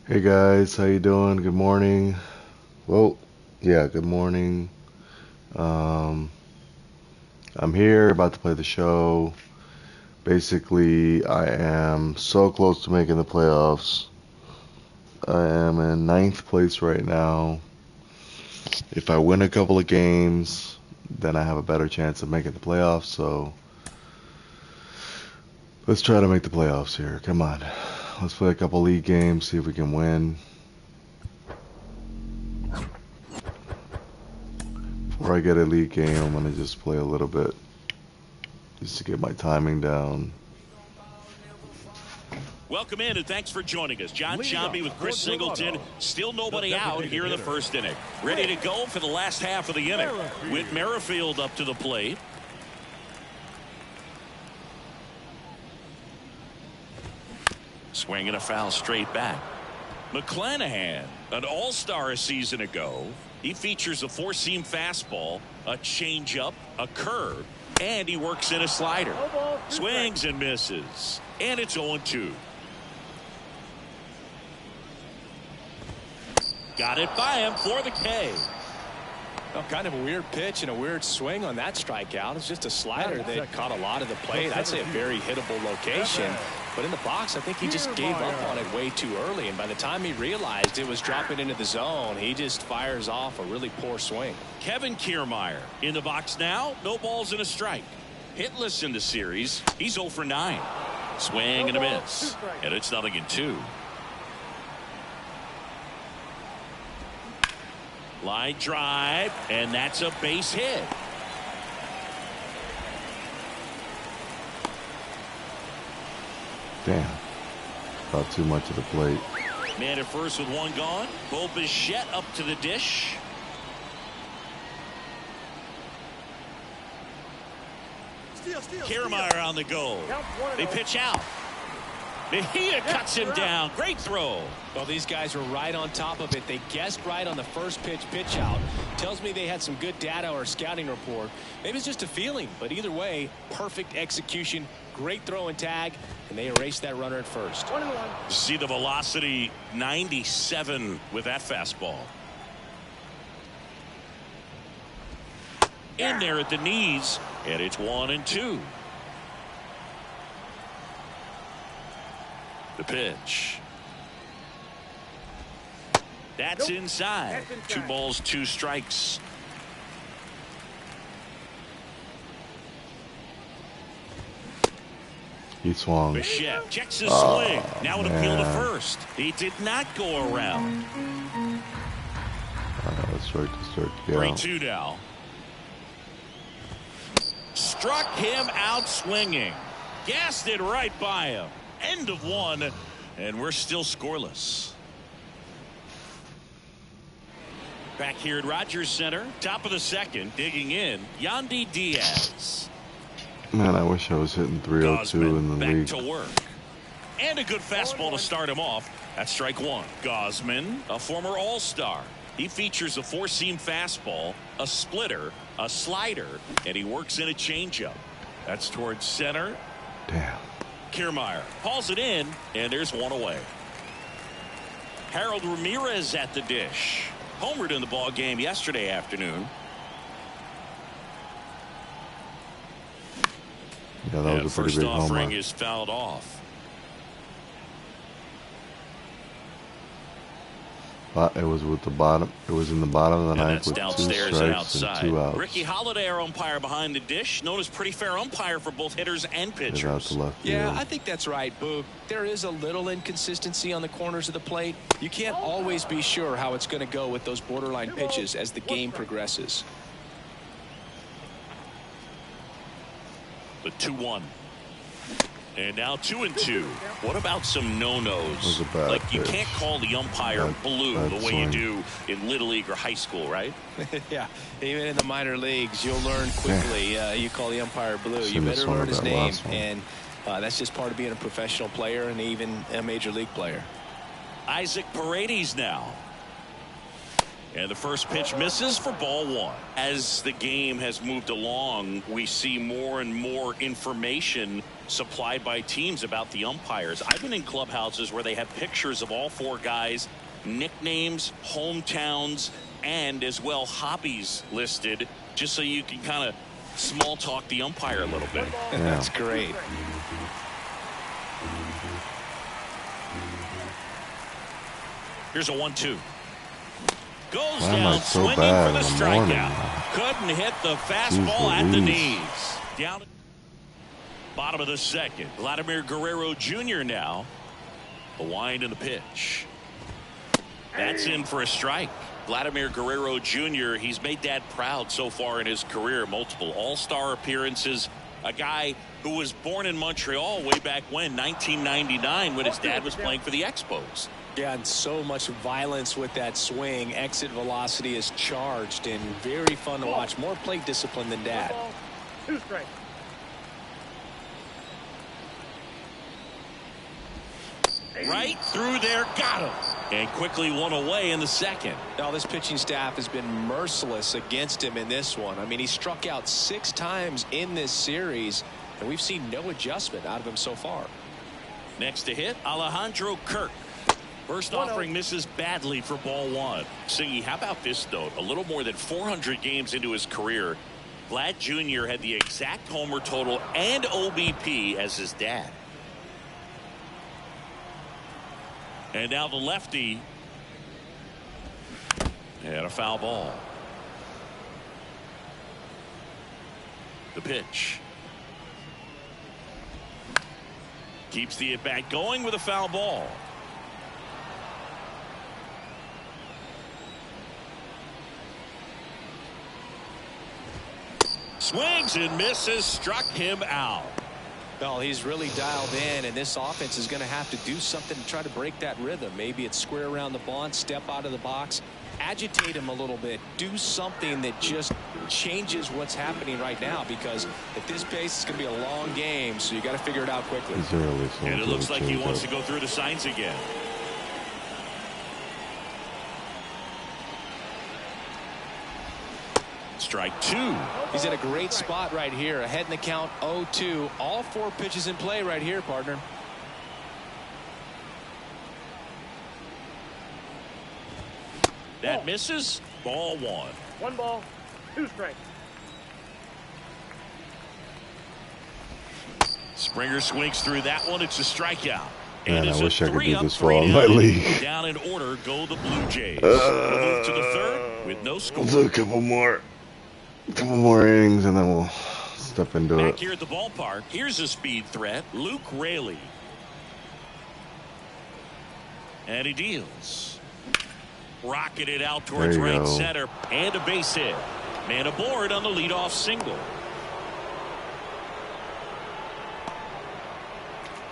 Hey guys, how you doing? Good morning. Well, yeah, good morning. Um, I'm here about to play the show. Basically, I am so close to making the playoffs. I am in ninth place right now. If I win a couple of games, then I have a better chance of making the playoffs. So let's try to make the playoffs here. Come on. Let's play a couple league games, see if we can win. Before I get a league game, I'm going to just play a little bit just to get my timing down. Welcome in and thanks for joining us. John Sciambi with Chris Singleton. Still nobody out here in the first inning. Ready to go for the last half of the inning. With Merrifield up to the plate. Swinging a foul straight back. McClanahan, an all-star a season ago. He features a four-seam fastball, a changeup, a curve, and he works in a slider. Swings and misses. And it's 0-2. Got it by him for the K. Well, kind of a weird pitch and a weird swing on that strikeout. It's just a slider that caught a lot of the plate. I'd say a very hittable location. But in the box, I think he just gave up on it way too early. And by the time he realized it was dropping into the zone, he just fires off a really poor swing. Kevin Kiermaier in the box now. No balls and a strike. Hitless in the series. He's 0 for 9. Swing and a miss. And it's 0-2. Line drive, and that's a base hit. Damn. About too much of the plate. Man at first with one gone. Bo Bichette up to the dish. Kiermaier on the go. They pitch out. Mejia cuts him down. Great throw. Well, these guys were right on top of it. They guessed right on the first pitch out. Tells me they had some good data or scouting report. Maybe it's just a feeling, but either way, perfect execution, great throw and tag, and they erased that runner at first. See the velocity, 97 with that fastball. In there at the knees, and it's 1-2. The pitch. That's inside. 2 balls, 2 strikes. He swung. Bichette checks his swing. Now an appeal to first. He did not go around. Strike to start. Yeah. 3-2 now. Struck him out swinging. Gassed it right by him. End of 1, and we're still scoreless. Back here at Rogers Center, top of the second, digging in, Yandy Diaz. Man, I wish I was hitting 302 in the back league. to work. And a good fastball to start him off. That's strike 1. Gausman, a former all-star. He features a four-seam fastball, a splitter, a slider, and he works in a changeup. That's towards center. Damn. Kiermaier hauls it in, and there's 1 away. Harold Ramirez at the dish. Homered in the ball game yesterday afternoon. Yeah, that was a pretty first big offering homer. is fouled off. It was with the bottom. It was in the bottom of the ninth with 2 downstairs strikes and and outside. 2 outs. Ricky Holiday, our umpire behind the dish, known as pretty fair umpire for both hitters and Hit out pitchers. to left field. Yeah, I think that's right, Boog. There is a little inconsistency on the corners of the plate. You can't always be sure how it's going to go with those borderline pitches as the game progresses. The 2-1. And now 2-2. What about some no-nos? Like you can't call the umpire blue the way you do in Little League or high school, right? Yeah, even in the minor leagues, you'll learn quickly. You call the umpire blue. You better learn his name. And that's just part of being a professional player and even a major league player. Isaac Paredes now. And the first pitch misses for ball 1. As the game has moved along, we see more and more information supplied by teams about the umpires. I've been in clubhouses where they have pictures of all 4 guys, nicknames, hometowns, and as well hobbies listed, just so you can kind of small talk the umpire a little bit. Yeah. That's great. Here's a 1-2. Goes Why am I down so swinging bad for the in the morning? strikeout. Couldn't hit the fastball at the knees. Down bottom of the second. Vladimir Guerrero Jr. now. The wind and the pitch. That's in for a strike. Vladimir Guerrero Jr., he's made Dad proud so far in his career. Multiple all-star appearances. A guy who was born in Montreal way back when, 1999, when his dad was playing for the Expos. Yeah, and so much violence with that swing. Exit velocity is charged and very fun to watch. More plate discipline than Dad. 2 strikes. Right through there, got him. And quickly one away in the second. Now, this pitching staff has been merciless against him in this one. I mean, he struck out 6 times in this series, and we've seen no adjustment out of him so far. Next to hit, Alejandro Kirk. First offering misses badly for ball 1. Singy, how about this note? A little more than 400 games into his career, Vlad Jr. had the exact homer total and OBP as his dad. And now the lefty. And a foul ball. The pitch. Keeps the at-bat going with a foul ball. Swings and misses, struck him out. Well, he's really dialed in, and this offense is going to have to do something to try to break that rhythm. Maybe it's square around the bunt, step out of the box, agitate him a little bit, do something that just changes what's happening right now, because at this pace it's going to be a long game, so you got to figure it out quickly. And it looks like he wants to go through the signs again. Strike 2. He's in a great spot right here, ahead in the count 0-2. All 4 pitches in play right here, partner. That misses. Ball 1. 1 ball, 2 strikes. Springer swings through that one. It's a strikeout. Man, and I wish I could do this for 3 all my league. Down in order go the Blue Jays. We'll move to the third with no score. Let's do a couple more innings, and then we'll step into Back it. here at the ballpark, here's a speed threat, Luke Raley. And he deals. Rocketed out towards There you right go. center, and a base hit. Man aboard on the leadoff single.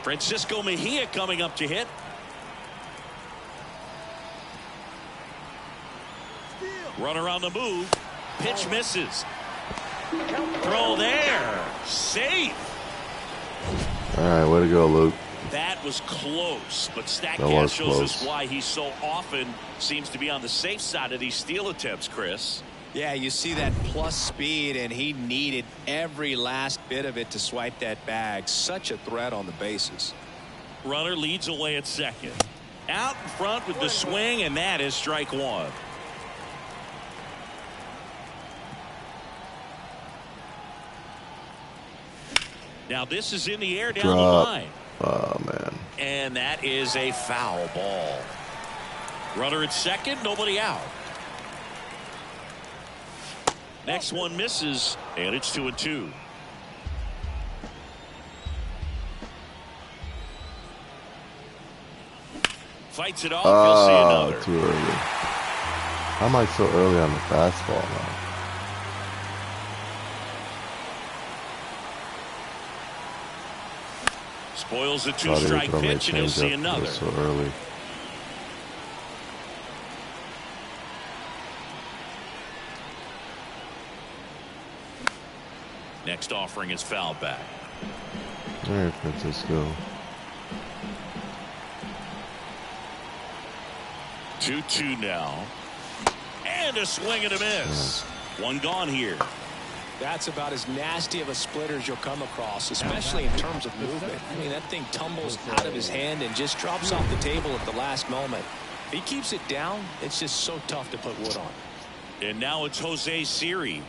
Francisco Mejia coming up to hit. Runner on the move. Pitch misses. Throw there. Safe. All right, way to go, Luke. That was close, but That StatCast was shows us close. why he so often seems to be on the safe side of these steal attempts, Chris. Yeah, you see that plus speed, and he needed every last bit of it to swipe that bag. Such a threat on the bases. Runner leads away at second. Out in front with the swing, and that is strike 1. Now this is in the air down the Drop. line. Oh, man. And that is a foul ball. Runner at second, nobody out. Next one misses, and it's 2-2. Fights it off, you'll see another. Too early. How am I so early on the fastball now? Spoils a Thought he would two-strike throw me a pitch, and he'll see changeup, but another. it's so early. Next offering is foul back. All right, Francisco. 2-2 now. And a swing and a miss. One gone here. That's about as nasty of a splitter as you'll come across, especially in terms of movement. I mean, that thing tumbles out of his hand and just drops off the table at the last moment. If he keeps it down, it's just so tough to put wood on. And now it's Jose Siri.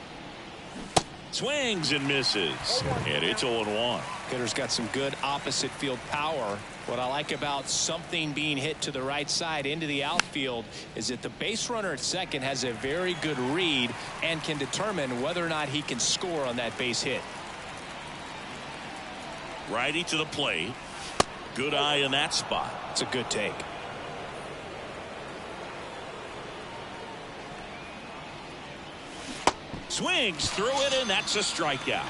Swings and misses. And it's 0-1. Hitter's got some good opposite field power. What I like about something being hit to the right side into the outfield is that the base runner at second has a very good read and can determine whether or not he can score on that base hit. Righty to the plate. Good eye in that spot. It's a good take. Swings through it, and that's a strikeout.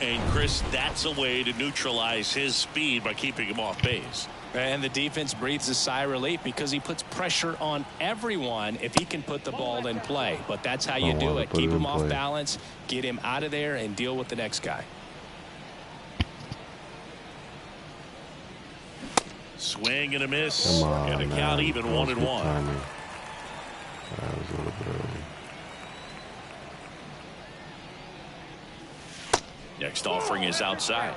And Chris, that's a way to neutralize his speed by keeping him off base. And the defense breathes a sigh of relief because he puts pressure on everyone if he can put the ball in play. But that's how you do it. Keep him off balance, get him out of there, and deal with the next guy. Swing and a miss. And a count even 1-1. That was a little bit early. Next offering is outside.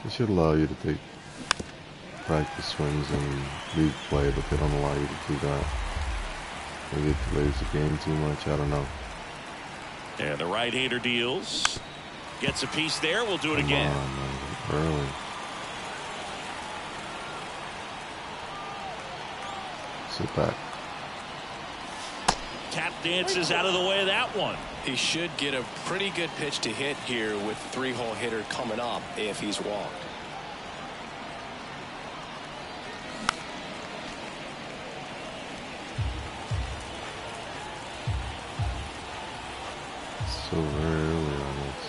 They should allow you to take practice swings and lead play, but they don't allow you to do that. Maybe it delays the game too much. I don't know. And the right-hander deals. Gets a piece there. We'll do it again. Come on, man. Early. Sit back. Tap dances out of the way of that one. He should get a pretty good pitch to hit here with the three-hole hitter coming up if he's walked. So very early on this.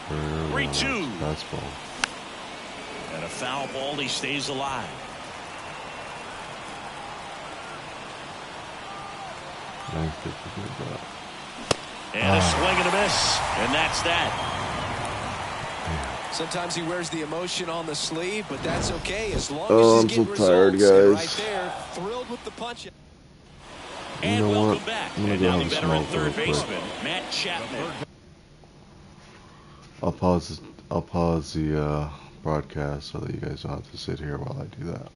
Very early 3-2. on this fastball. And a foul ball. He stays alive. Nice pitch to do that. And a swing and a miss. And that's that. Sometimes he wears the emotion on the sleeve, but that's okay as long Oh, as I'm he's so getting tired, results. guys. And right there, thrilled with the punch. And know welcome what? back. I'm gonna And go now have the a veteran smoke real third quick. baseman, Matt Chapman. I'll pause the broadcast so that you guys don't have to sit here while I do that.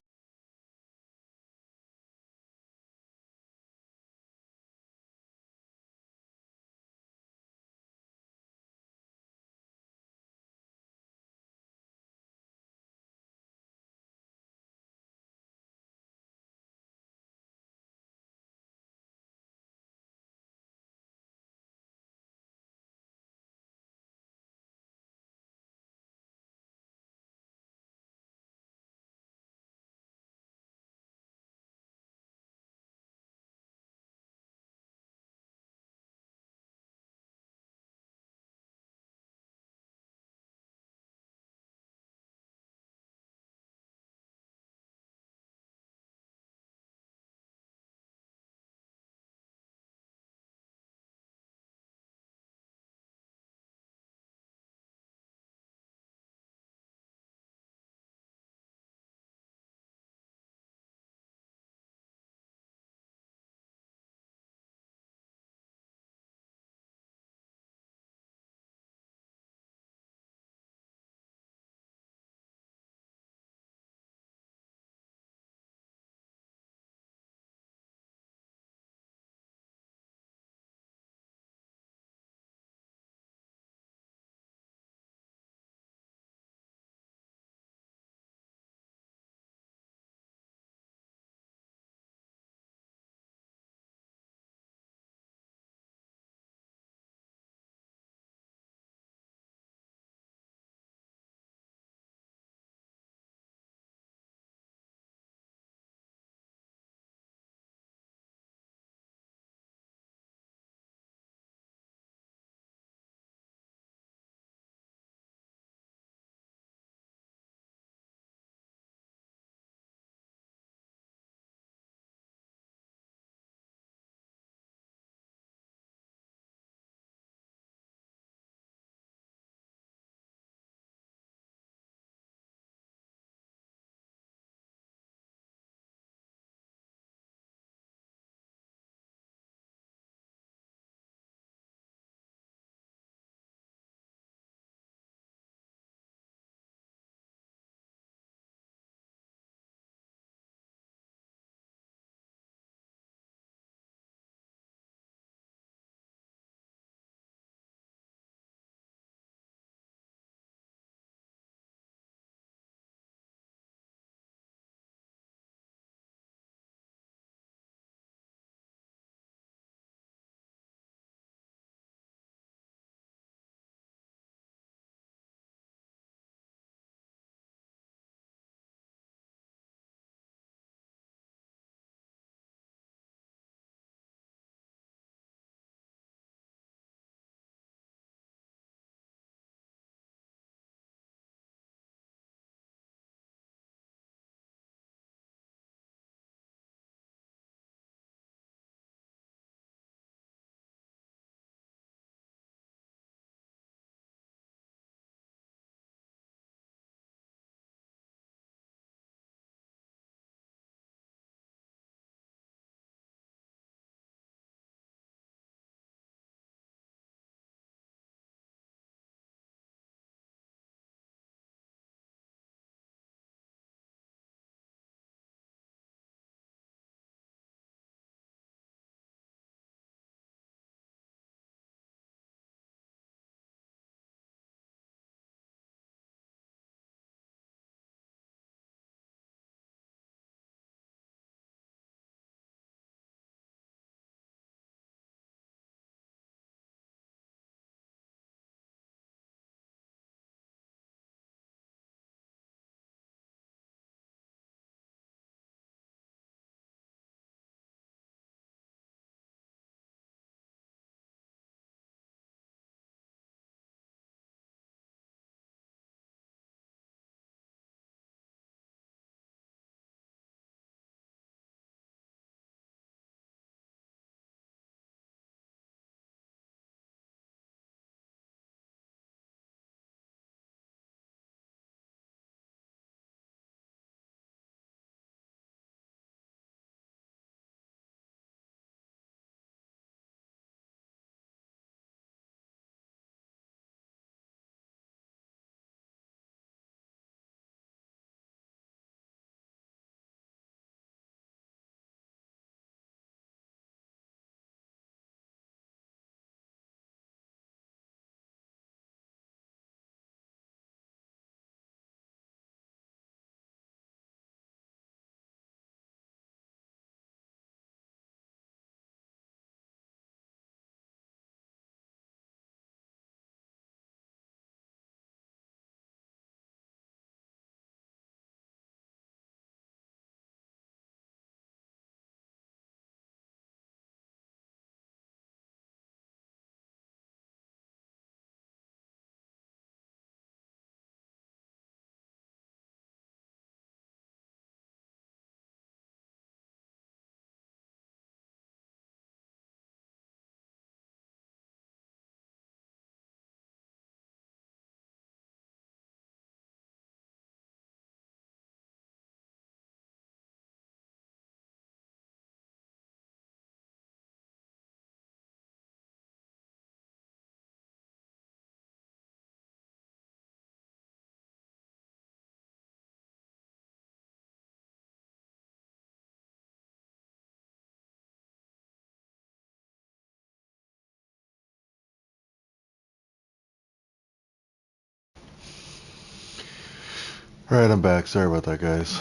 All right, I'm back. Sorry about that, guys.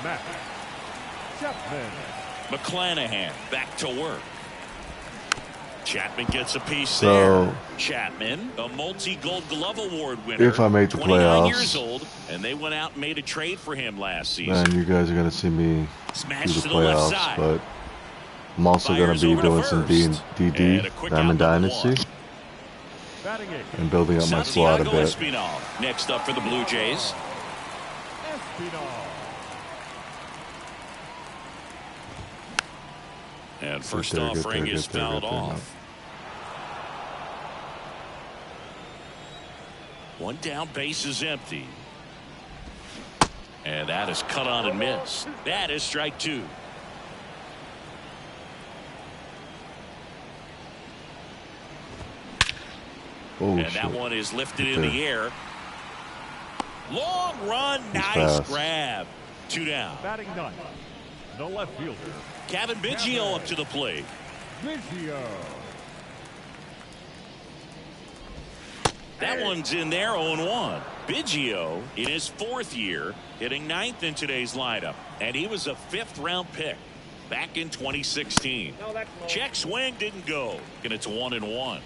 Matt Chapman. McClanahan back to work. Chapman gets a piece So, there. Chapman, a multi-Gold Glove Award winner. if I make the 29 years playoffs, old, and they went out and made a trade for him last season. then you guys are going to see me Smash do the to the left playoffs. side. But I'm also going Fires to be over to doing some first. DD, And a quick Diamond out number Dynasty, one. Batting eighth. and building up my squad a Santiago bit. Espinal next up for the Blue Jays. Espinal. And first there, get offering there, is get there, fouled get there. off. One down, base is empty. And that is cut on and missed. That is strike two. Oh, And shit. that one is lifted Right in there. the air. Long run, He's nice fast. grab. Two down. Batting ninth. The left fielder. Kevin Biggio up to the plate. Biggio. That one's in there, 0-1. Biggio, in his fourth year, hitting ninth in today's lineup. And he was a fifth-round pick back in 2016. No, that's low. Check swing didn't go, and it's 1-1.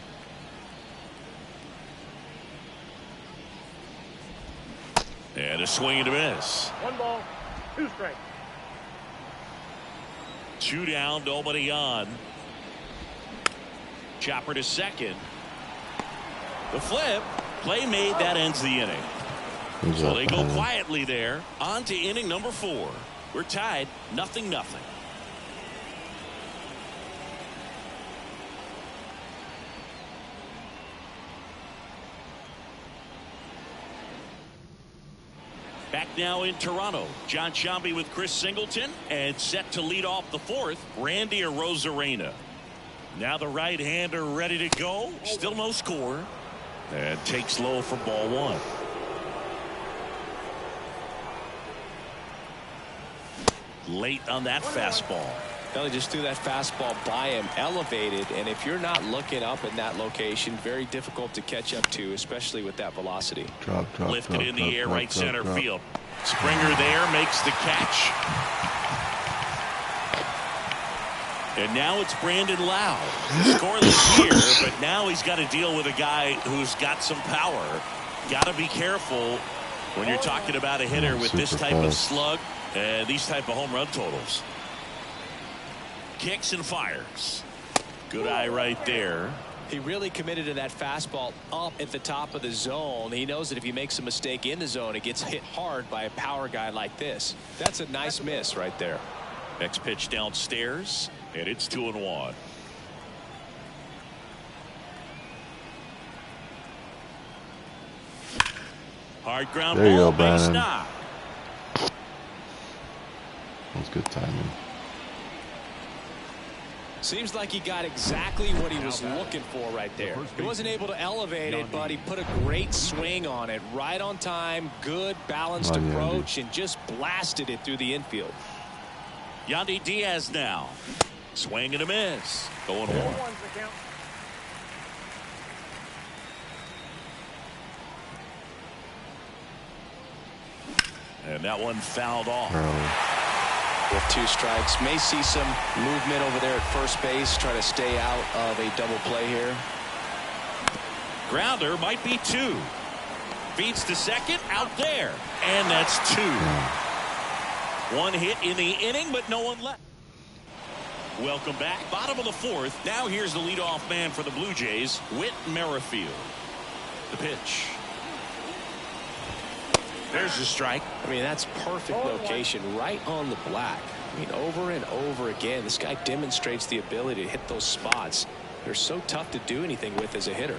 And a swing and a miss. One ball, two strikes. Two down, nobody on. Chopper to second. The flip. Play made. That ends the inning. Who's So up they go behind him? quietly there. On to inning number 4. We're tied 0-0. Back now in Toronto. John Sciambi with Chris Singleton, and set to lead off the fourth, Randy Arozarena. Now the right-hander ready to go. Still no score. And takes low for ball one. Late on that fastball. Well, he just threw that fastball by him, elevated, and if you're not looking up in that location, very difficult to catch up to, especially with that velocity. Drop, drop, Lifted drop, in drop, the air, drop, right drop, center drop. field. Springer there makes the catch. And now it's Brandon Lau. Scoreless here, but now he's got to deal with a guy who's got some power. Got to be careful when you're talking about a hitter with this Super type of fast. slug and these type of home run totals. Kicks and fires. Good eye right there. He really committed to that fastball up at the top of the zone. He knows that if he makes a mistake in the zone, it gets hit hard by a power guy like this. That's a nice miss right there. Next pitch downstairs, and it's 2-1. Hard ground There you ball, go, base Brandon. knock. That's good timing. Seems like he got exactly what he was looking for right there. He wasn't able to elevate it, but he put a great swing on it. Right on time, good balanced Come on, Yandy. approach, and just blasted it through the infield. Yandy Diaz now. Swing and a miss. 0-1. One's the count. And that one fouled off. Early. With 2 strikes, may see some movement over there at first base, try to stay out of a double play here. Grounder might be 2. Feeds to second, out there. And that's 2. One hit in the inning, but no one left. Welcome back. Bottom of the 4th. Now here's the leadoff man for the Blue Jays, Whit Merrifield. The pitch. There's the strike. I mean, that's perfect location, right on the black. I mean, over and over again, this guy demonstrates the ability to hit those spots. They're so tough to do anything with as a hitter.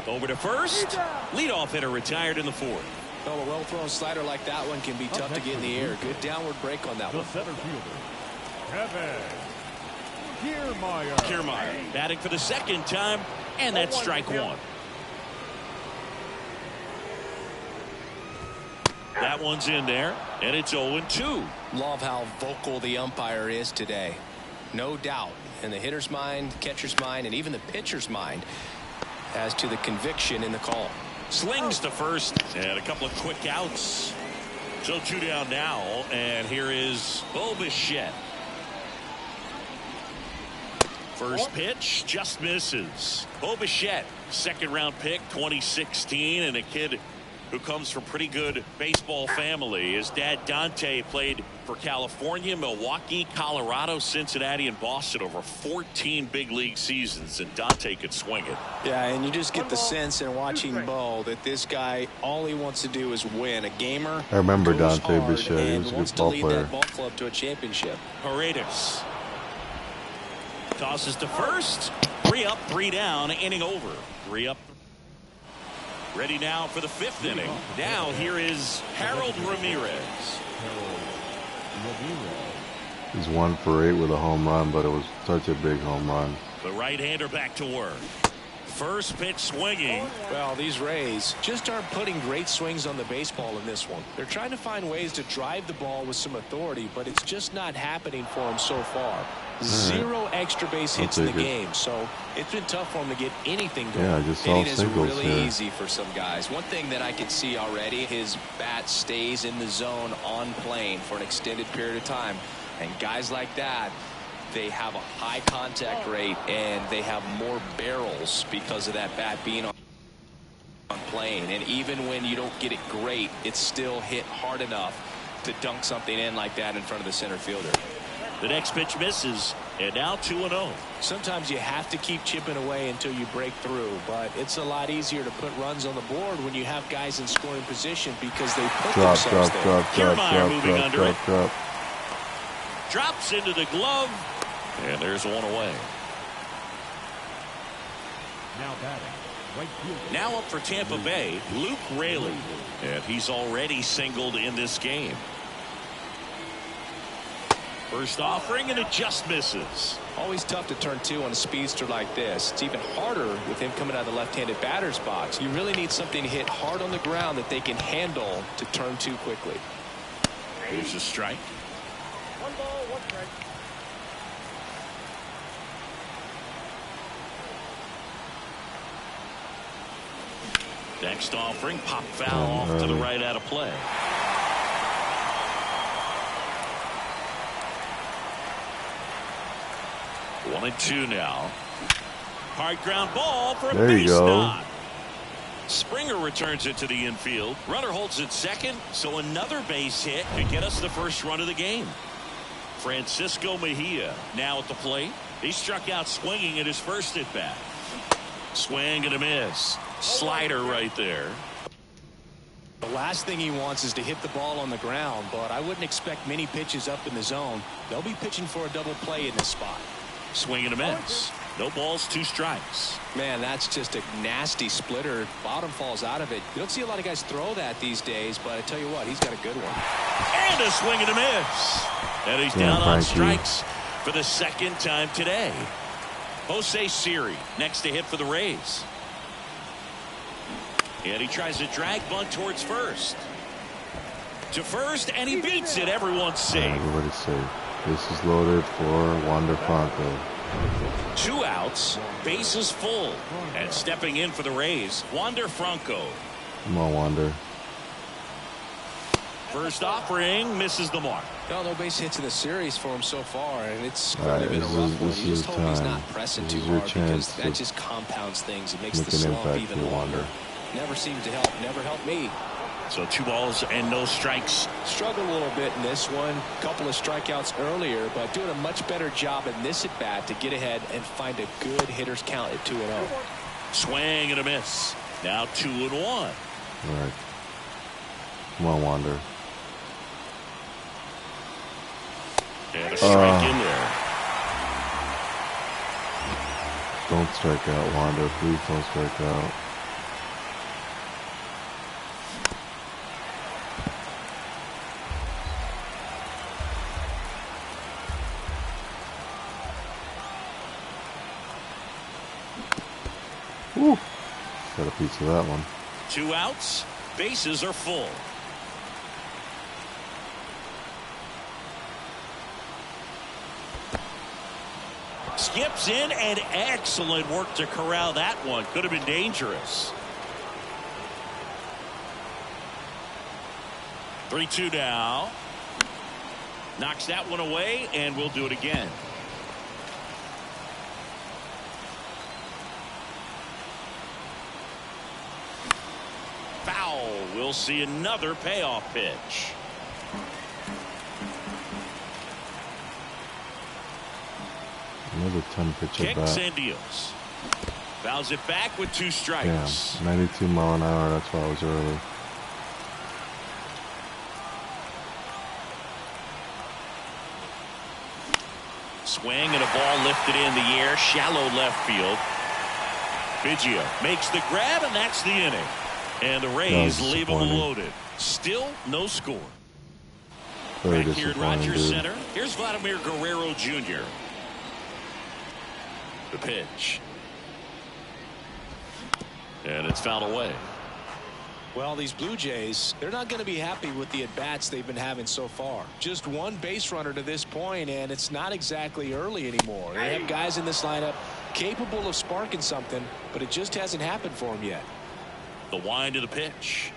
Over to first. Leadoff hitter retired in the 4th. Well, a well-thrown slider like that one can be tough to get in the air. Good downward break on that The one. center fielder. Kevin Kiermaier. Kiermaier batting for the second time, and that's strike 1. That one's in there, and it's 0-2. Love how vocal the umpire is today. No doubt in the hitter's mind, catcher's mind, and even the pitcher's mind as to the conviction in the call. Swings to first, and a couple of quick outs. So 2 down now, and here is Bo Bichette. First pitch just misses. Bo Bichette, second-round pick, 2016, and a kid who comes from pretty good baseball family. His dad Dante played for California, Milwaukee, Colorado, Cincinnati, and Boston over 14 big league seasons, and Dante could swing it. Yeah, and you just get the sense in watching Bo that this guy, all he wants to do is win. A gamer. I remember goes Dante hard Bichette. He and was a wants good to ball lead player. that ball club to a championship. Paredes tosses to first. 3 up, 3 down, inning over. 3 up. Ready now for the 5th inning. Now here is Harold Ramirez. He's 1 for 8 with a home run, but it was such a big home run. The right-hander back to work. First pitch swinging. Well, these Rays just aren't putting great swings on the baseball in this one. They're trying to find ways to drive the ball with some authority, but it's just not happening for them so far. 0 extra base hits in the game, so it's been tough for him to get anything going. Yeah, I just saw It is singles really here. easy for some guys. One thing that I can see already, his bat stays in the zone on plane for an extended period of time. And guys like that, they have a high contact rate and they have more barrels because of that bat being on plane. And even when you don't get it great, it's still hit hard enough to dunk something in like that in front of the center fielder. The next pitch misses, and now 2-0. Sometimes you have to keep chipping away until you break through, but it's a lot easier to put runs on the board when you have guys in scoring position because they put themselves there. Kiermaier moving under it. drop. Drops into the glove, and there's 1 away. Now batting, right fielder. Now up for Tampa Bay, Luke Raley, and he's already singled in this game. First offering, and it just misses. Always tough to turn 2 on a speedster like this. It's even harder with him coming out of the left-handed batter's box. You really need something to hit hard on the ground that they can handle to turn 2 quickly. Here's a strike. 1 ball, 1 strike. Next offering, pop foul off to the right out of play. One and 2 now. Hard ground ball for a There you base go. knock. Springer returns it to the infield. Runner holds it second, so another base hit to get us the first run of the game. Francisco Mejia now at the plate. He struck out swinging at his first at bat. Swing and a miss. Slider right there. The last thing he wants is to hit the ball on the ground, but I wouldn't expect many pitches up in the zone. They'll be pitching for a double play in this spot. Swing and a miss. No balls, 2 strikes. Man, that's just a nasty splitter. Bottom falls out of it. You don't see a lot of guys throw that these days, but I tell you what, he's got a good one. And a swing and a miss. And he's Yeah, down on Frankie. strikes for the second time today. Jose Siri next to hit for the Rays. And he tries a drag bunt towards first. To first, and he beats it. Everyone's safe. Everybody's safe. This is loaded for Wander Franco. 2 outs, bases full. And stepping in for the Rays, Wander Franco. Come on, Wander. First offering misses the mark. No base hits in the series for him so far, and it's All right, really been a this rough is- one. this You just is hope he's time. not pressing This too is your hard because chance that to just compounds things. It makes make the an slump impact even for longer. Wander. Never seemed to help. Never helped me. So 2 balls and no strikes. Struggled a little bit in this one. Couple of strikeouts earlier, but doing a much better job in this at bat to get ahead and find a good hitter's count at 2-0. Swing and a miss. Now 2-1. All right. Come on, Wander. And a strike in there. Don't strike out, Wander. Please don't strike out. Woo. Got a piece of that one. 2 outs, bases are full. Skips in, and excellent work to corral that one. Could have been dangerous. 3-2 now. Knocks that one away, and we'll do it again. Foul. We'll see another payoff pitch. Another 10 pitch at Kicks bat. and deals. Fouls it back with 2 strikes. Damn, 92 mile an hour. That's why I was early. Swing and a ball lifted in the air, shallow left field. Biggio makes the grab, and that's the inning. And the Rays leave them loaded. Still no score. Very Back here at Rogers dude. Center, here's Vladimir Guerrero Jr. The pitch. And it's fouled away. Well, these Blue Jays, they're not going to be happy with the at-bats they've been having so far. Just one base runner to this point, and it's not exactly early anymore. They have guys in this lineup capable of sparking something, but it just hasn't happened for them yet. The wind of the pitch.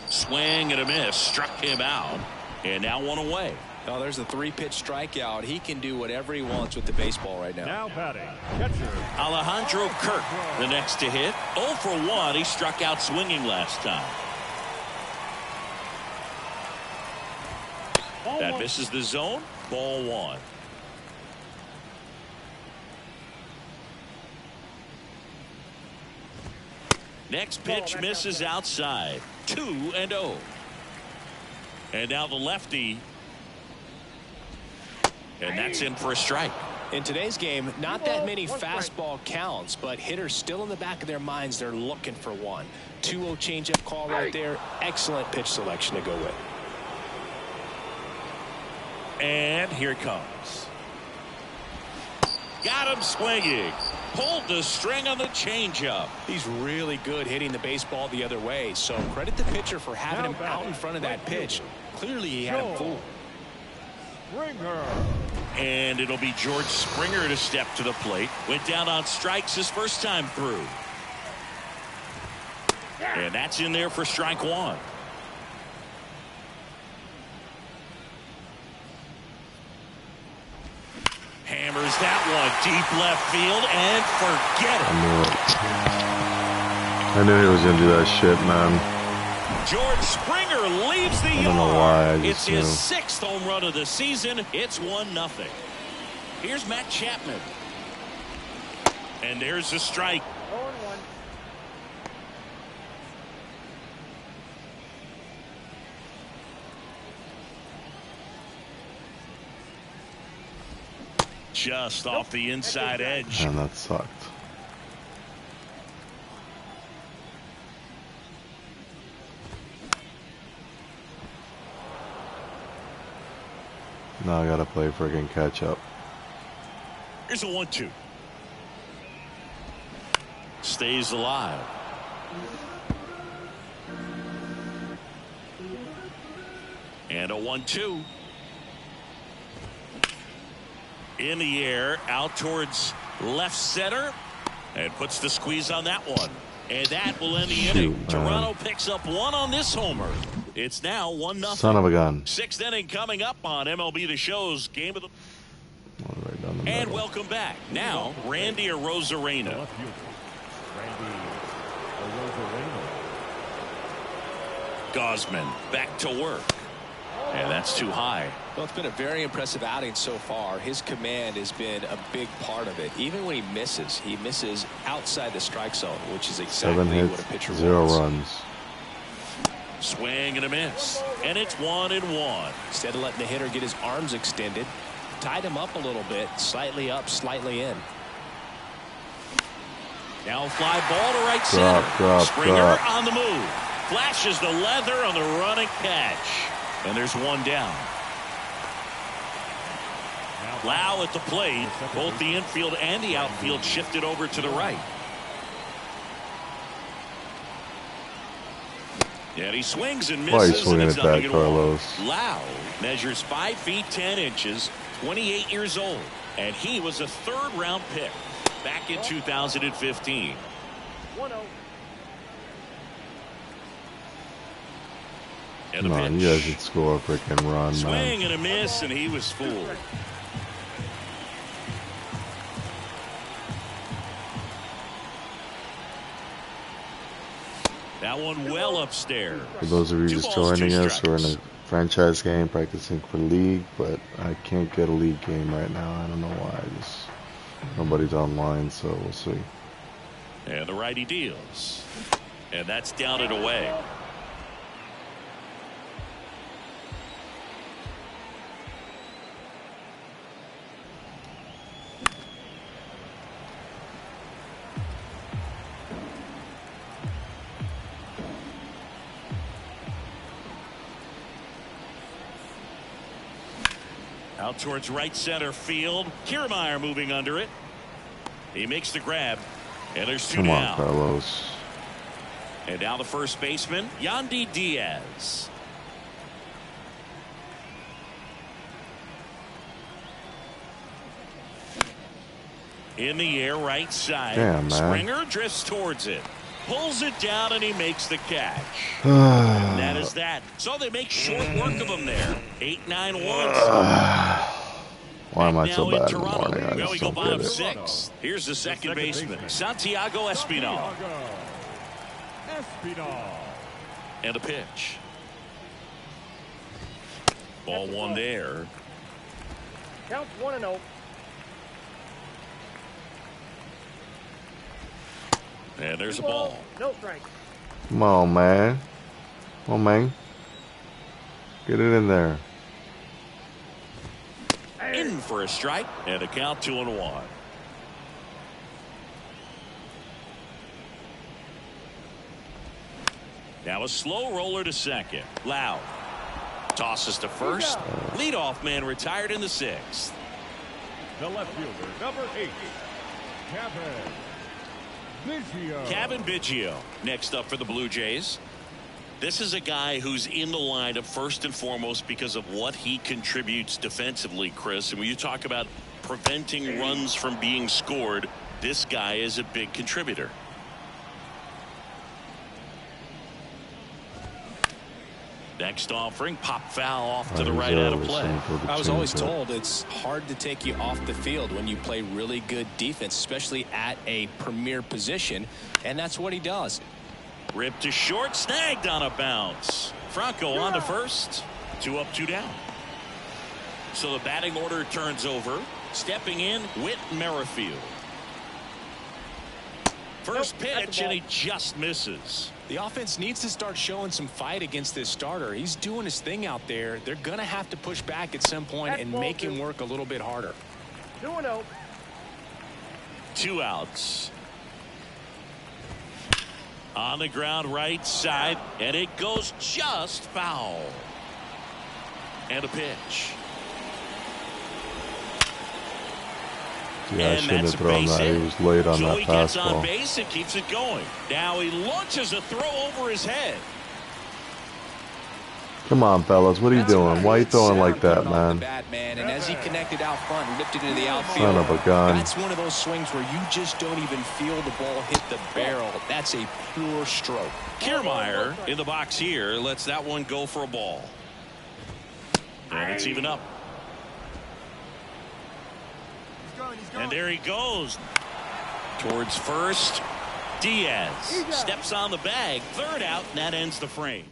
Swing and a miss. Struck him out. And now one away. Oh, there's a 3-pitch strikeout. He can do whatever he wants with the baseball right now. Now batting, catcher. Alejandro Kirk, the next to hit. 0 for 1. He struck out swinging last time. That misses the zone. Ball 1. Next pitch misses outside. 2-0. And now the lefty. And that's in for a strike. In today's game, not that many fastball counts, but hitters still in the back of their minds, they're looking for one. 2-0 changeup call right there. Excellent pitch selection to go with. And here it comes. Got him swinging. Pulled the string on the changeup. He's really good hitting the baseball the other way, so credit the pitcher for having him out in front of that pitch. Clearly he had him fooled. Springer. And it'll be George Springer to step to the plate. Went down on strikes his first time through. And that's in there for strike 1. Hammers that one deep left field and forget it. I knew he was gonna do that shit, man. George Springer leaves the I yard. don't know why. I It's just his knew. 6th home run of the season. It's 1-0. Here's Matt Chapman. And there's the strike. 0-1. Just off the inside edge. And that sucked. Now I gotta play friggin' catch up. Here's a 1-2. Stays alive. And a 1-2. In the air, out towards left center, and puts the squeeze on that one. And that will end the inning. Man. Toronto picks up 1 on this homer. It's now 1-0. Son of a gun. 6th inning coming up on MLB The Show's Game of the... Right down the And middle. welcome back. Now, Randy Arozarena. Left fielder, Randy Arozarena. Gosman back to work. And that's too high. Well, it's been a very impressive outing so far. His command has been a big part of it. Even when he misses outside the strike zone, which is 7 exactly what a hits, pitcher 0 wants. runs. Swing and a miss. And it's 1-1. Instead of letting the hitter get his arms extended, tied him up a little bit, slightly up, slightly in. Now fly ball to right center. Drop, Springer drop. on the move. Flashes the leather on the running catch. And there's one down. Lau at the plate. Both the infield and the outfield shifted over to the right. And he swings and Why are you misses. swinging And it's at that, nothing at one. Carlos? Lau measures 5 feet 10 inches, 28 years old. And he was a 3rd-round pick back in 2015. 1-0. And Come a on, pitch. you guys should score a freaking run, Swing man. and a miss, and he was fooled. That one well upstairs. For those of you 2 just balls, 2 joining us, we're in a strikes. franchise game practicing for league, but I can't get a league game right now. I don't know why. Nobody's online, so we'll see. And the righty deals. And that's down and away. Out towards right center field. Kiermaier moving under it. He makes the grab. And there's 2 Come on, down. Carlos. And now the first baseman, Yandy Diaz. In the air, right side. Damn, man. Springer drifts towards it. Pulls it down, and he makes the catch. And that is that. So they make short work of him there. 8-9 ones. Why am I Now so in bad in the Toronto. morning? I Well, just we go don't bottom get it. 6. Here's the second baseman, Santiago Espinal. Espinal. And a pitch. Ball 1 there. Counts 1-0. And there's a ball. No strike. Come on, man. Come on, man. Get it in there. In for a strike. And a count 2-1. Now a slow roller to second. Loud. Tosses to first. Leadoff man retired in the 6th. The left fielder, number 8, Kevin Biggio next up for the Blue Jays. This is a guy who's in the lineup first and foremost because of what he contributes defensively, Chris. And when you talk about preventing runs from being scored, this guy is a big contributor. Next offering, pop foul off to the right out of play. I was always told it's hard to take you off the field when you play really good defense, especially at a premier position, and that's what he does. Ripped to short, snagged on a bounce. Franco on to first. 2 up, 2 down. So the batting order turns over. Stepping in, Whit Merrifield. First pitch, and he just misses. The offense needs to start showing some fight against this starter. He's doing his thing out there. They're going to have to push back at some point and make him work a little bit harder. 2-0. 2 outs. On the ground right side, and it goes just foul. And a pitch. Yeah, I shouldn't have thrown that. He was late on that Joey gets on fastball. base and keeps it going. Now he launches a throw over his head. Come on, fellas. What are you doing? Why are you throwing like that, man? And as he connected out front and ripped it into the outfield, Son of a gun. that's one of those swings where you just don't even feel the ball hit the barrel. That's a pure stroke. Kiermaier in the box here lets that one go for a ball. And it's even up. And there he goes. Towards first. Diaz steps on the bag. 3rd out, and that ends the frame.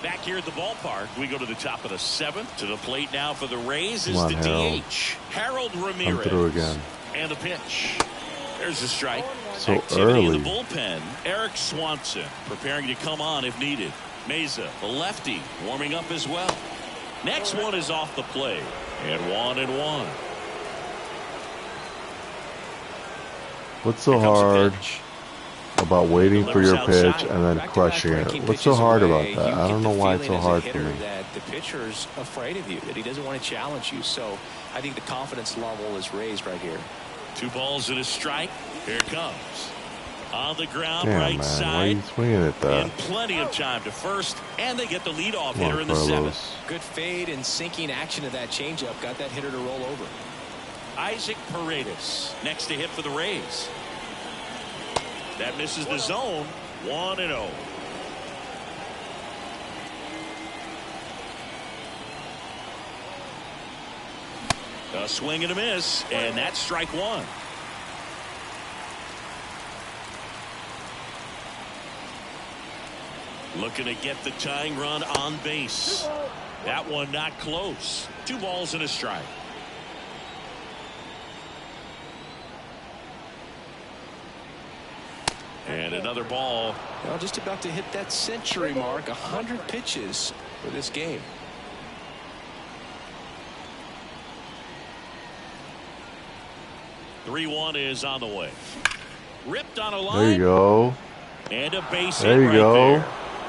Back here at the ballpark, we go to the top of the 7th. To the plate now for the Rays is Come the on, Harold. DH. Harold Ramirez. Come through again. And the pitch. There's the strike. So Activity in early. the bullpen. Eric Swanson preparing to come on if needed. Meza, the lefty, warming up as well. Next one is off the plate. And 1-1. What's so Here comes the hard pitch. about waiting for your Delivers pitch outside. and then Back-to-back crushing breaking it? What's so pitches hard away, about that? you I don't get know the why it's so feeling as a hard for hitter me. that the pitcher's afraid of you, that he doesn't want to challenge you. So I think the confidence level is raised right here. 2 balls and a strike. Here it comes. On the ground, Damn, right man. Why are side. you swinging at that? And plenty of time to first. And they get the leadoff Come hitter on, in the Carlos. 7th. Good fade and sinking action of that changeup got that hitter to roll over. Isaac Paredes next to hit for the Rays. That misses the zone. 1-0. A swing and a miss, and that's strike one. Looking to get the tying run on base. That one not close. 2 balls and a strike. And another ball. Well, just about to hit that century mark. 100 pitches for this game. (3-1) is on the way. Ripped on a line. There you go. And a base There hit you right go. there.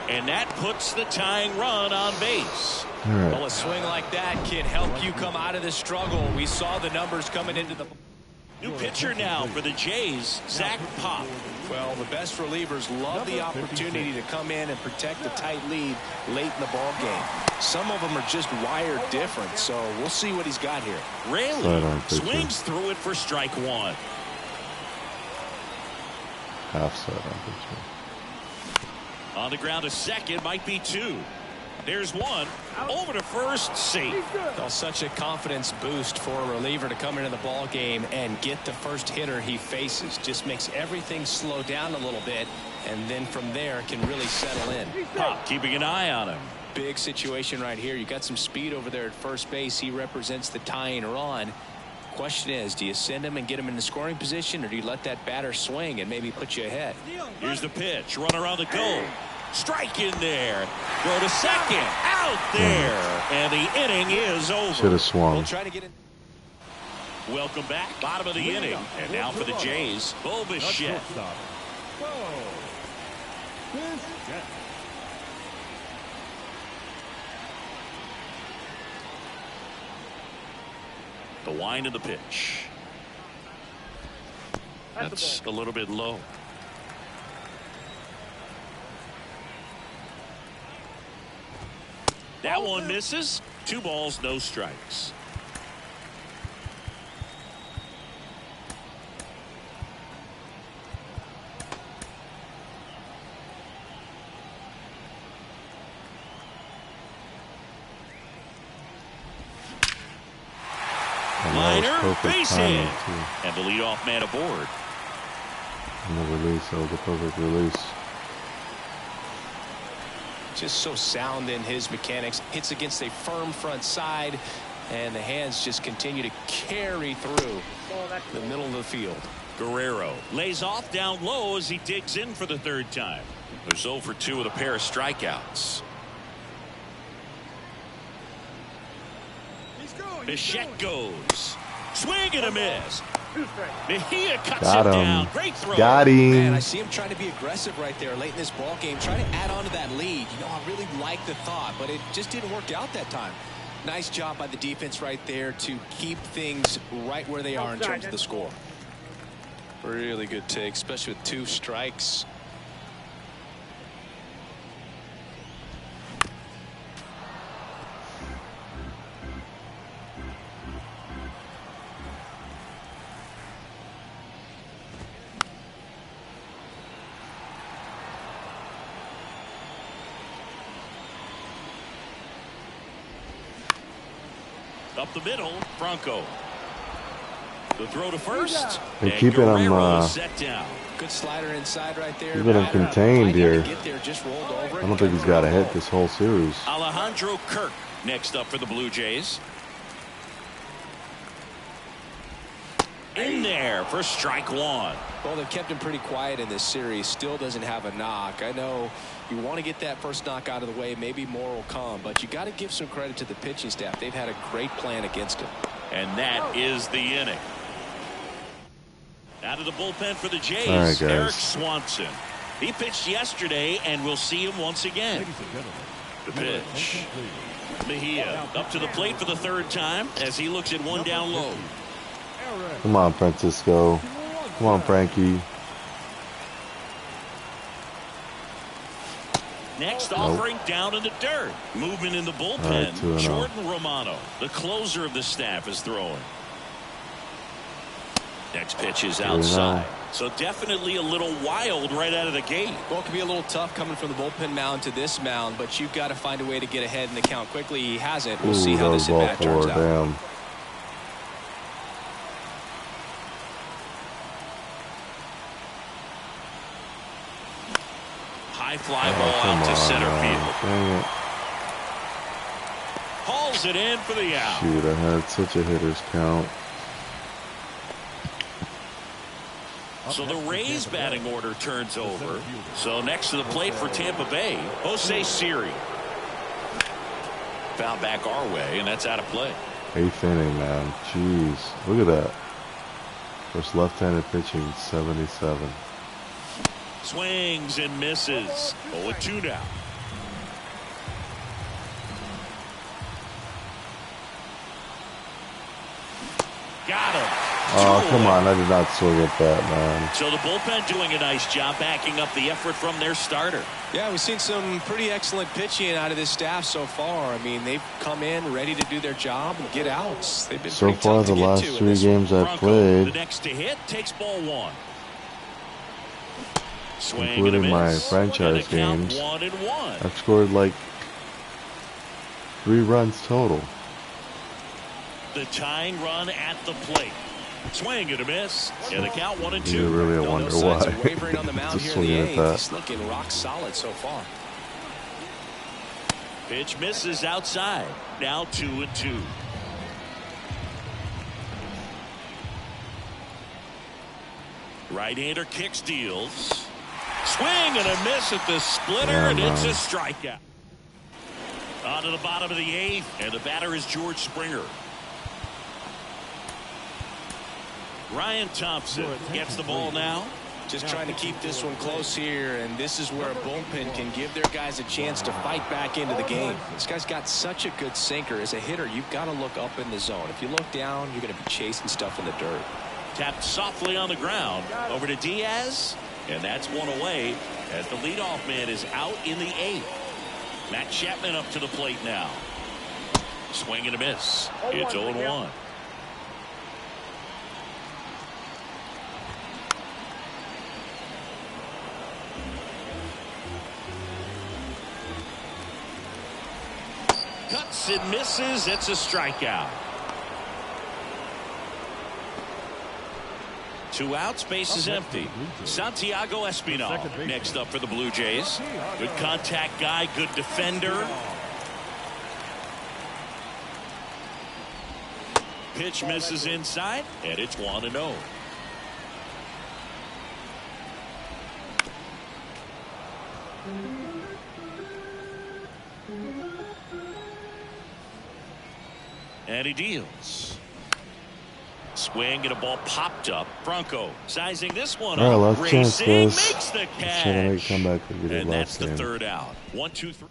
And that puts the tying run on base. All right. Well, a swing like that can help you come out of the struggle. We saw the numbers coming into the... New pitcher now for the Jays, Zach Pop. Well, the best relievers love the opportunity to come in and protect a tight lead late in the ball game. Some of them are just wired different, so we'll see what he's got here. Raley swings through it for strike one. Half set on pitcher. On the ground to second, might be 2. There's 1. Over to first, safe. Well, such a confidence boost for a reliever to come into the ball game and get the first hitter he faces. Just makes everything slow down a little bit, and then from there can really settle in. Pop keeping an eye on him. Big situation right here. You got some speed over there at first base. He represents the tying run. Question is, do you send him and get him in the scoring position, or do you let that batter swing and maybe put you ahead? Here's the pitch. Run around the goal. Strike in there. Throw to second. Out there. And the inning is over. Should have swung. We'll try to get in. Welcome back. Bottom of the inning. And now for the Jays, Bo Bichette. The wind of the pitch. That's a little bit low. That one misses. 2 balls, no strikes. Minor, base hit. And the leadoff man aboard. And the release, that was a perfect release. Just so sound in his mechanics. Hits against a firm front side, and the hands just continue to carry through the middle of the field. Guerrero lays off down low as he digs in for the 3rd time. There's 0 for 2 with a pair of strikeouts. Bichette goes. Swing and a miss. Mejia cuts him down. Great throw. Got him. Man, I see him trying to be aggressive right there late in this ball game. Try to add on to that lead. You know, I really like the thought, but it just didn't work out that time. Nice job by the defense right there to keep things right where they are in terms of the score. Really good take, especially with 2 strikes. Up the middle, Franco. The throw to first. They're keeping him set down. Good slider inside right there. keeping him contained here. Just rolled over. I don't think he's got a hit this whole series. Alejandro Kirk next up for the Blue Jays. In there for strike 1. Well, they've kept him pretty quiet in this series. Still doesn't have a knock. I know you want to get that first knock out of the way. Maybe more will come, but you got to give some credit to the pitching staff. They've had a great plan against him. And that is the inning. Out of the bullpen for the Jays, all right, guys. Eric Swanson. He pitched yesterday, and we'll see him once again. The pitch. Mejia up to the plate for the 3rd time as he looks at 1 down low. Come on, Francisco. Come on, Frankie. Next offering down in the dirt. Movement in the bullpen. Right, Jordan Romano, the closer of the staff, is throwing. Next pitch is outside. So definitely a little wild right out of the gate. Well, it can be a little tough coming from the bullpen mound to this mound, but you've got to find a way to get ahead in the count quickly. He hasn't. We'll see how this at-bat turns out. Damn. High fly ball out to center field. Dang it. Hauls it in for the out. Shoot, I had such a hitter's count. So the Rays batting order turns over. So next to the plate for Tampa Bay, Jose Siri. Foul back our way, and that's out of play. 8th inning, man. Jeez. Look at that. First left-handed pitching, 77. Swings and misses. 0-2 now. Got him. Oh, come on. I did not swing at that, man. So the bullpen doing a nice job backing up the effort from their starter. Yeah, we've seen some pretty excellent pitching out of this staff so far. I mean, they've come in ready to do their job and get outs. They've been so far the last 3 games I've played, the next to hit takes ball 1. Swing including my franchise games, 1-1. I've scored like 3 runs total. The tying run at the plate. Swing and a miss. And the count 1-2. You really wonder why. Wavering on the mound Just here in the swinging at 8th. He's looking rock solid so far. Pitch misses outside. Now 2-2. Right-hander kicks, deals. Swing and a miss at the splitter, and it's a strikeout. On to the bottom of the 8th, and the batter is George Springer. Ryan Thompson gets the ball now. Just trying to keep this one close here, and this is where a bullpen can give their guys a chance to fight back into the game. This guy's got such a good sinker. As a hitter, you've got to look up in the zone. If you look down, you're going to be chasing stuff in the dirt. Tapped softly on the ground. Over to Diaz, and that's one away as the leadoff man is out in the 8th. Matt Chapman up to the plate now. Swing and a miss. It's 0-1. Cuts and misses. It's a strikeout. 2 outs, base is empty. Santiago Espinal next up for the Blue Jays. Good contact guy, good defender. Pitch misses inside, and it's 1-0. And he deals. Swing and a ball popped up. Franco sizing this one All right, up. last chance, Racing guys. makes the catch. Trying to make a comeback and get it And that's last the game. 3rd out. 1-2-3.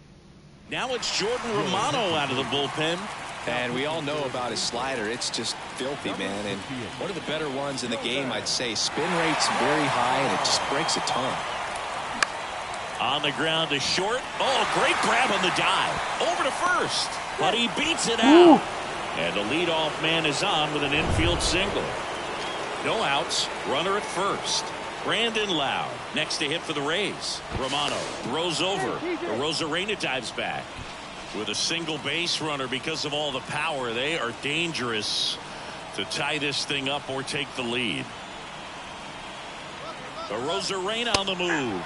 Now it's Jordan Romano out of the bullpen. And we all know about his slider. It's just filthy, man. And one of the better ones in the game, I'd say. Spin rate's very high, and it just breaks a ton. On the ground to short. Oh, great grab on the dive. Over to first. But he beats it out. And the leadoff man is on with an infield single. No outs. Runner at first. Brandon Lowe next to hit for the Rays. Romano throws over. Rosarena dives back with a single base runner. Because of all the power, they are dangerous to tie this thing up or take the lead. Rosarena on the move.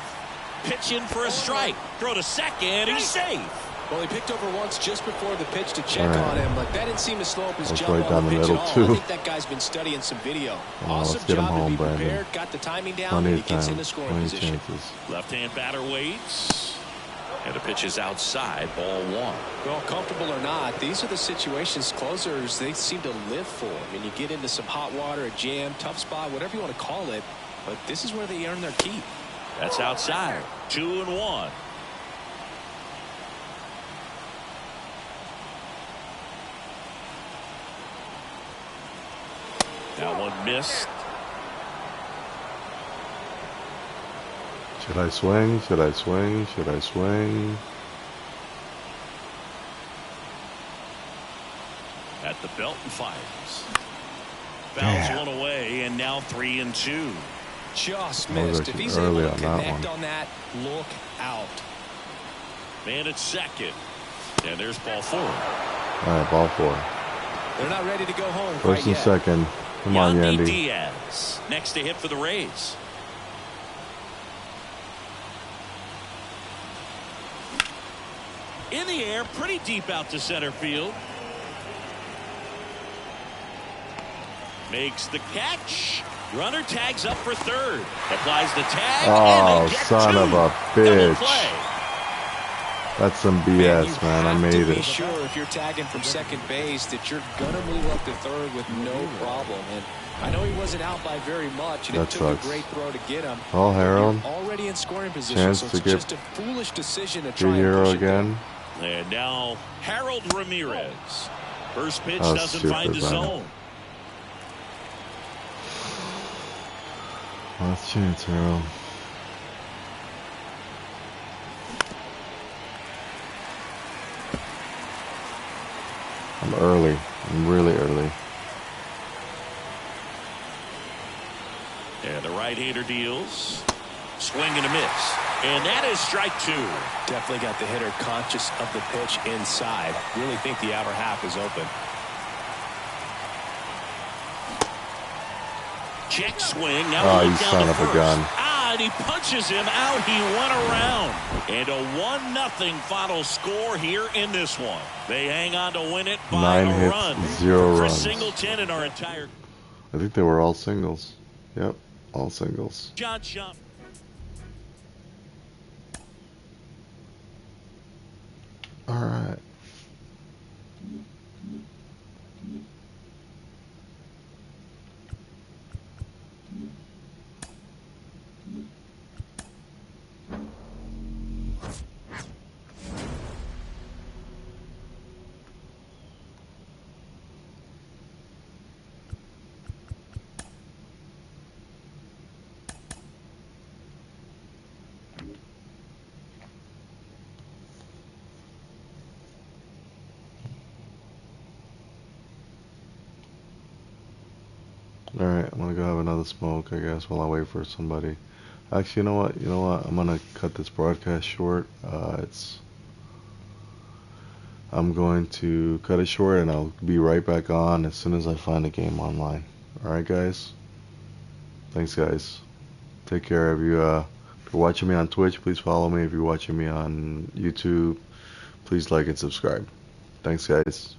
Pitching for a strike. Throw to second. He's safe. Well, he picked over once just before the pitch to check on him, but that didn't seem to slow up his jump right on down the the pitch middle, at all. too. I think that guy's been studying some video. Awesome let's get him job home, to be Brandon. prepared, got the timing down, Plenty and he of gets time. in the scoring Plenty of position. chances. Left-hand batter waits. And the pitch is outside. Ball 1. Well, comfortable or not, these are the situations closers they seem to live for. I mean, you get into some hot water, a jam, tough spot, whatever you want to call it, but this is where they earn their keep. That's outside. 2-1. That one missed. Should I swing? Should I swing? Should I swing? At the belt and fires. Fouls one away, and now 3-2. Just That was missed. If actually he's able early to on that connect one. on that, look out. Man at second. And there's ball 4. All right, ball 4. They're not ready to go home First quite and yet. second. Come on, Yandy Yandy. Diaz next to hit for the Rays. In the air, pretty deep out to center field. Makes the catch. Runner tags up for third. Applies the tag. Oh, and they get son two. of a Double bitch. play. That's some BS, man. I made You have to be it. sure if you're tagging from second base that you're going to move up to third with no problem. And I know he wasn't out by very much, and That it took sucks. a great throw to get him. Oh, Harold. You're already in scoring position, Chance so to it's get just a foolish decision to try and Hero push it there. again. And now Harold Ramirez. First pitch Oh, doesn't find the stupid, man. zone. Last chance, Harold. I'm early. I'm really early. And the right-hander deals. Swing and a miss. And that is strike two. Definitely got the hitter conscious of the pitch inside. Really think the outer half is open. Check swing. Now Oh, we you look down son to of a first. gun. And he punches him out. He went around. And a 1-0 final score here in this one. They hang on to win it by 9 a hits, run. 0 For Chris runs. Singleton and our entire I think they were all singles. Yep, all singles. John Schaff. All right. All right, I'm gonna go have another smoke, I guess, while I wait for somebody. Actually, you know what? You know what? I'm gonna cut this broadcast short. I'm going to cut it short, and I'll be right back on as soon as I find a game online. All right, guys. Thanks, guys. Take care. If you're watching me on Twitch, please follow me. If you're watching me on YouTube, please like and subscribe. Thanks, guys.